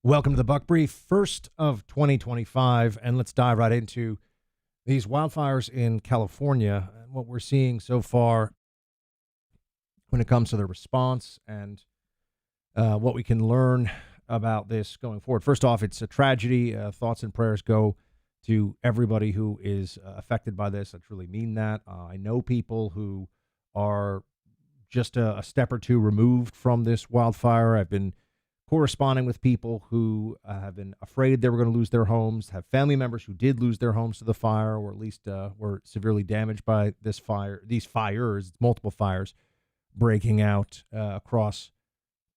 Welcome to the Buck Brief, first of 2025, and let's dive right into these wildfires in California and what we're seeing so far when it comes to the response and what we can learn about this going forward. First off, it's a tragedy. Thoughts and prayers go to everybody who is affected by this. I truly mean that. I know people who are just a step or two removed from this wildfire. I've been corresponding with people who have been afraid they were going to lose their homes, have family members who did lose their homes to the fire, or at least were severely damaged by this fire. These fires, multiple fires, breaking out across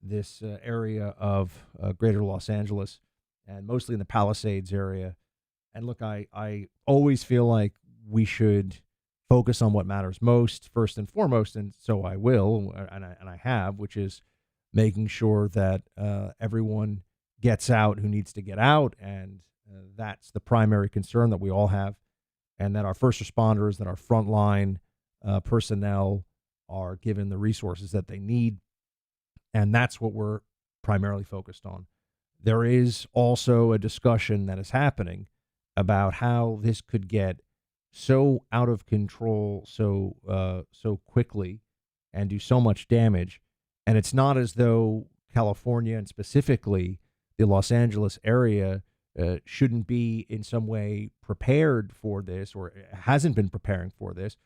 this area of greater Los Angeles, and mostly in the Palisades area. And look, I always feel like we should focus on what matters most, first and foremost, and so I will, and I have, which is making sure that everyone gets out who needs to get out, and that's the primary concern that we all have, and that our first responders, that our frontline personnel are given the resources that they need, and that's what we're primarily focused on. There is also a discussion that is happening about how this could get so out of control so quickly and do so much damage. And it's not as though California, and specifically the Los Angeles area, shouldn't be in some way prepared for this, or hasn't been preparing for this.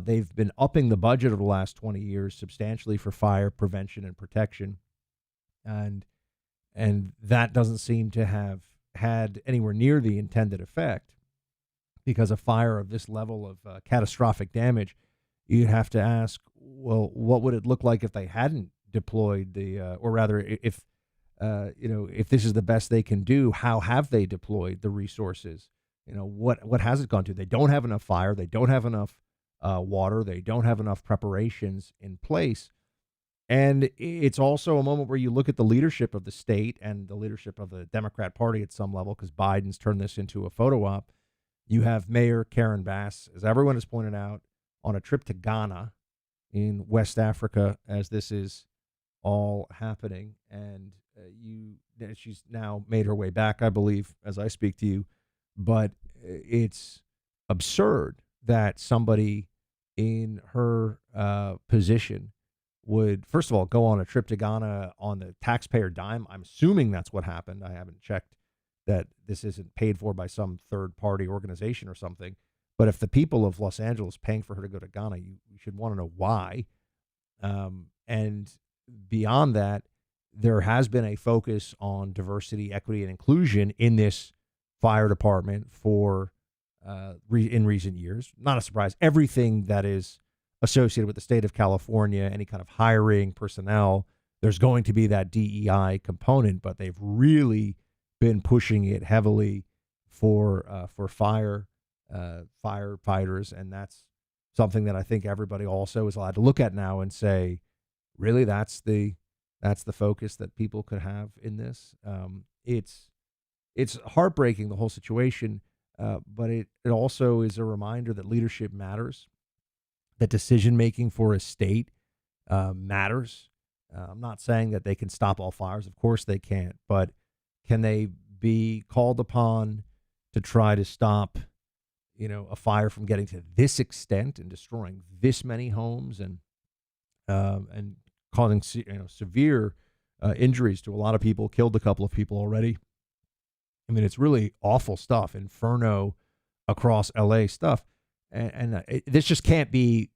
They've been upping the budget over the last 20 years substantially for fire prevention and protection. And that doesn't seem to have had anywhere near the intended effect, because a fire of this level of catastrophic damage, you'd have to ask, well, what would it look like if they hadn't deployed or rather, if this is the best they can do, how have they deployed the resources? What has it gone to? They don't have enough fire. They don't have enough water. They don't have enough preparations in place. And it's also a moment where you look at the leadership of the state and the leadership of the Democrat Party at some level, because Biden's turned this into a photo op. You have Mayor Karen Bass, as everyone has pointed out, on a trip to Ghana in West Africa as this is all happening. And she's now made her way back, I believe, as I speak to you. But it's absurd that somebody in her position would, first of all, go on a trip to Ghana on the taxpayer dime. I'm assuming that's what happened. I haven't checked that this isn't paid for by some third-party organization or something. But if the people of Los Angeles paying for her to go to Ghana, you should want to know why. And beyond that, there has been a focus on diversity, equity, and inclusion in this fire department for in recent years. Not a surprise. Everything that is associated with the state of California, any kind of hiring personnel, there's going to be that DEI component, but they've really been pushing it heavily for firefighters, and that's something that I think everybody also is allowed to look at now and say, really, that's the focus that people could have in this. It's heartbreaking, the whole situation, but it also is a reminder that leadership matters, that decision making for a state matters. I'm not saying that they can stop all fires. Of course they can't, but can they be called upon to try to stop, a fire from getting to this extent and destroying this many homes and causing severe injuries to a lot of people, killed a couple of people already. I mean, it's really awful stuff, inferno across LA stuff. And this just can't be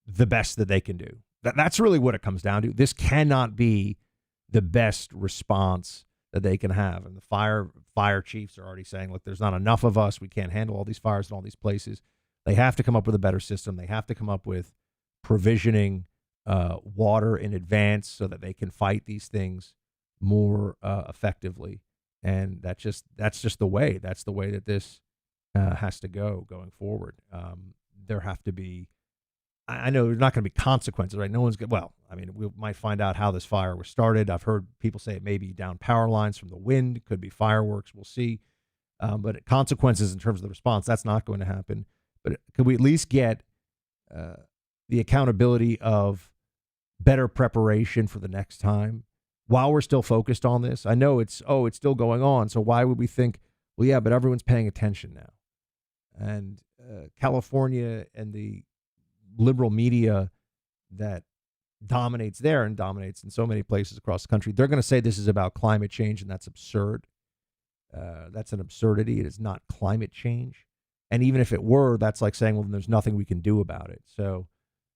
the best that they can do. That's really what it comes down to. This cannot be the best response that they can have. And the fire chiefs are already saying, look, there's not enough of us. We can't handle all these fires in all these places. They have to come up with a better system. They have to come up with provisioning water in advance so that they can fight these things more effectively. And that's just the way. That's the way that this has to go going forward. There have to be, I know there's not going to be consequences, right? No one's good. Well, I mean, we might find out how this fire was started. I've heard people say it may be down power lines from the wind. It could be fireworks. We'll see. But consequences in terms of the response, that's not going to happen. But could we at least get the accountability of better preparation for the next time? while we're still focused on this. I know it's still going on. So why would we think, well, yeah, but everyone's paying attention now. And California and the liberal media that dominates there and dominates in so many places across the country, they're going to say this is about climate change, and that's absurd. That's an absurdity. It is not climate change. And even if it were, that's like saying, well, then there's nothing we can do about it. So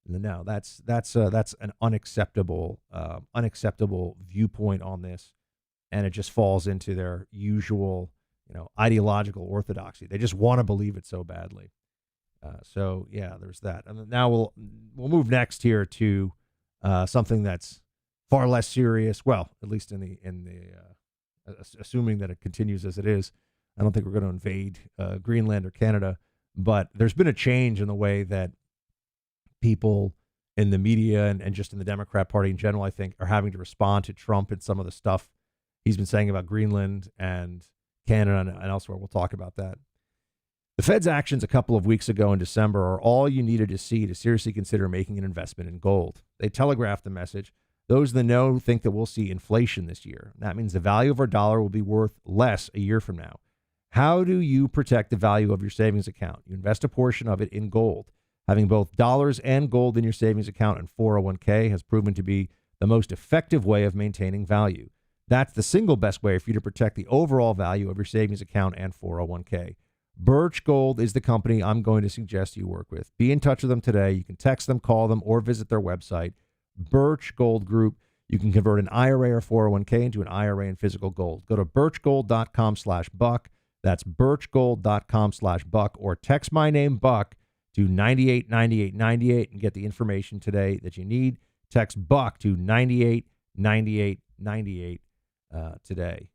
no, that's an unacceptable viewpoint on this, and it just falls into their usual, ideological orthodoxy. They just want to believe it so badly. So yeah, there's that. And then now we'll move next here to something that's far less serious. Well, at least in the assuming that it continues as it is. I don't think we're going to invade Greenland or Canada, but there's been a change in the way that people in the media and just in the Democrat Party in general, I think, are having to respond to Trump and some of the stuff he's been saying about Greenland and Canada and elsewhere. We'll talk about that. The Fed's actions a couple of weeks ago in December are all you needed to see to seriously consider making an investment in gold. They telegraphed the message. Those in the know think that we'll see inflation this year. That means the value of our dollar will be worth less a year from now. How do you protect the value of your savings account? You invest a portion of it in gold. Having both dollars and gold in your savings account and 401k has proven to be the most effective way of maintaining value. That's the single best way for you to protect the overall value of your savings account and 401k. Birch Gold is the company I'm going to suggest you work with. Be in touch with them today. You can text them, call them, or visit their website, Birch Gold Group. You can convert an IRA or 401k into an IRA in physical gold. Go to birchgold.com/buck. That's birchgold.com/buck, or text my name, Buck, to 989898 and get the information today that you need. Text Buck to 989898 today.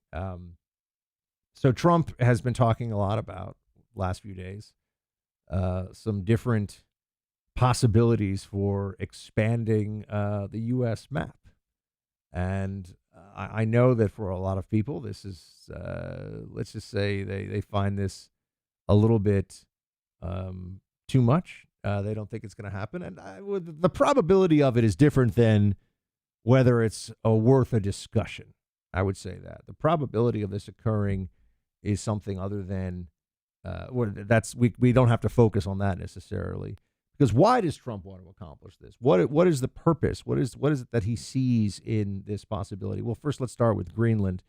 So Trump has been talking a lot about last few days some different possibilities for expanding the U.S. map. And I know that for a lot of people, this is, let's just say they find this a little bit too much. They don't think it's going to happen. And the probability of it is different than whether it's worth a discussion. I would say that the probability of this occurring is something other than we don't have to focus on that necessarily. Because why does Trump want to accomplish this? What is the purpose? What is it that he sees in this possibility? Well, first, let's start with Greenland.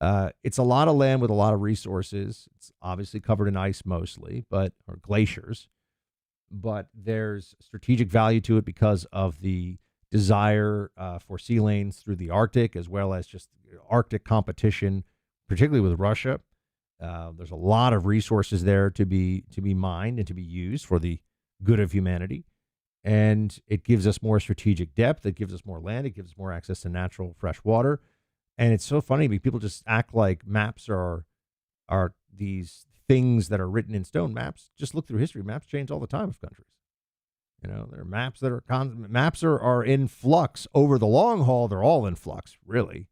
It's a lot of land with a lot of resources. It's obviously covered in ice mostly, or glaciers. But there's strategic value to it because of the desire for sea lanes through the Arctic, as well as just Arctic competition, particularly with Russia. There's a lot of resources there to be mined and to be used for the good of humanity. And it gives us more strategic depth. It gives us more land. It gives us more access to natural fresh water. And it's so funny. People just act like maps are these things that are written in stone. Maps, just look through history. Maps change all the time of countries. There are maps that maps are in flux over the long haul. They're all in flux, really.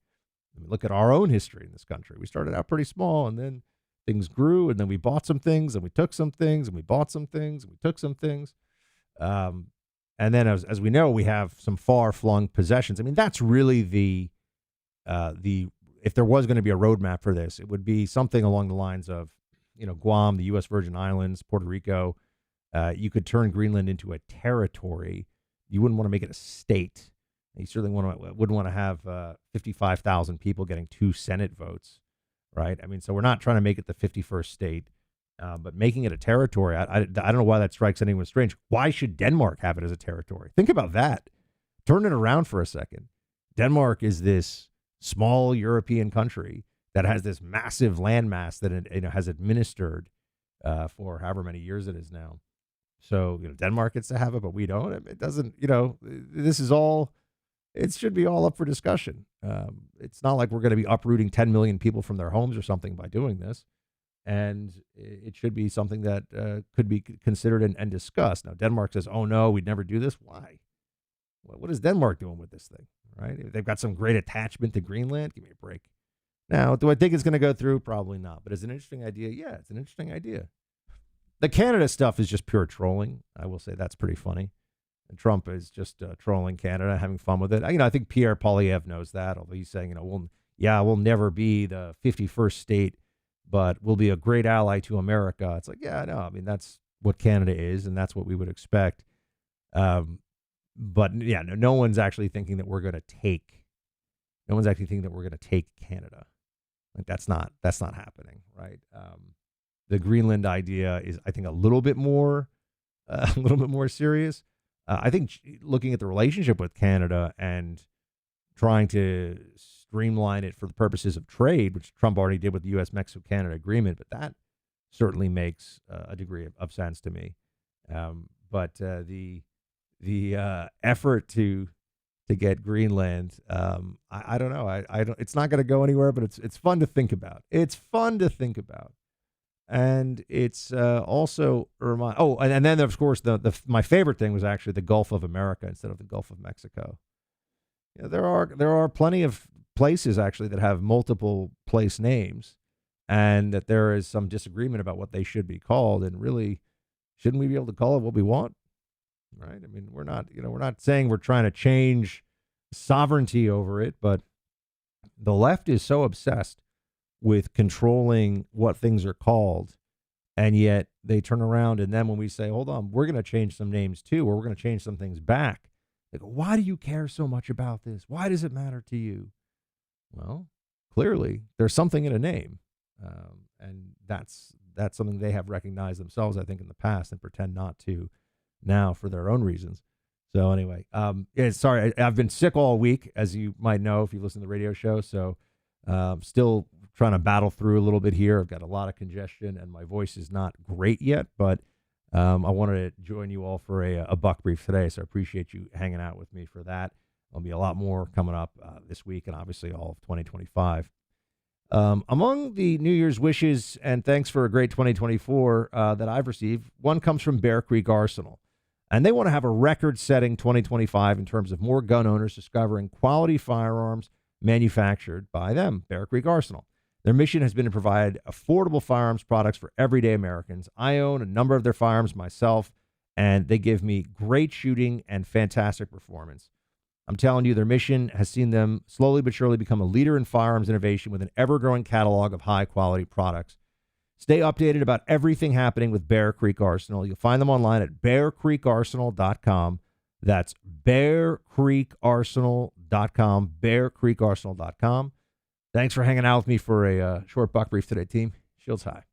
I mean, look at our own history in this country. We started out pretty small, and then things grew, and then we bought some things, and we took some things, and we bought some things, and we took some things. And then, as we know, we have some far-flung possessions. I mean, that's really the if there was going to be a roadmap for this, it would be something along the lines of, Guam, the U.S. Virgin Islands, Puerto Rico. You could turn Greenland into a territory. You wouldn't want to make it a state. You certainly wouldn't want to have 55,000 people getting 2 Senate votes, right? I mean, so we're not trying to make it the 51st state, but making it a territory. I don't know why that strikes anyone strange. Why should Denmark have it as a territory? Think about that. Turn it around for a second. Denmark is this small European country that has this massive landmass that it has administered for however many years it is now. So, Denmark gets to have it, but we don't. It doesn't, this is all, it should be all up for discussion. It's not like we're going to be uprooting 10 million people from their homes or something by doing this. And it should be something that could be considered and discussed. Now, Denmark says, oh, no, we'd never do this. Why? What is Denmark doing with this thing, right? They've got some great attachment to Greenland. Give me a break. Now, do I think it's going to go through? Probably not. But is it an interesting idea? Yeah, it's an interesting idea. The Canada stuff is just pure trolling. I will say that's pretty funny. And Trump is just trolling Canada, having fun with it. I think Pierre Poilievre knows that, although he's saying, we'll never be the 51st state, but we'll be a great ally to America. It's like, yeah, no, I mean, that's what Canada is, and that's what we would expect. But yeah, no one's actually thinking that we're going to take. No one's actually thinking that we're going to take Canada. Like that's not happening, right? The Greenland idea is, I think, a little bit more serious. I think looking at the relationship with Canada and trying to streamline it for the purposes of trade, which Trump already did with the U.S.-Mexico-Canada agreement, but that certainly makes a degree of sense to me. But the effort to get Greenland, I don't know. I don't. It's not going to go anywhere, but it's fun to think about. It's fun to think about. And it's also and then of course my favorite thing was actually the Gulf of America instead of the Gulf of Mexico. There are plenty of places actually that have multiple place names, and that there is some disagreement about what they should be called. And really, shouldn't we be able to call it what we want? Right? I mean, we're not saying we're trying to change sovereignty over it, but the left is so obsessed with controlling what things are called, and yet they turn around and then when we say, hold on, we're going to change some names too, or we're going to change some things back, they go, why do you care so much about this? Why does it matter to you? Well, clearly there's something in a name, and that's something they have recognized themselves, I think, in the past, and pretend not to now for their own reasons. So anyway, sorry, I've been sick all week, as you might know if you listen to the radio show, so still trying to battle through a little bit here. I've got a lot of congestion and my voice is not great yet, but I wanted to join you all for a Buck Brief today, so I appreciate you hanging out with me for that. There'll be a lot more coming up this week and obviously all of 2025. Among the New Year's wishes and thanks for a great 2024 that I've received, one comes from Bear Creek Arsenal. And they want to have a record-setting 2025 in terms of more gun owners discovering quality firearms manufactured by them, Bear Creek Arsenal. Their mission has been to provide affordable firearms products for everyday Americans. I own a number of their firearms myself, and they give me great shooting and fantastic performance. I'm telling you, their mission has seen them slowly but surely become a leader in firearms innovation with an ever-growing catalog of high-quality products. Stay updated about everything happening with Bear Creek Arsenal. You'll find them online at bearcreekarsenal.com. That's bearcreekarsenal.com, bearcreekarsenal.com. Thanks for hanging out with me for a short Buck Brief today, team. Shields high.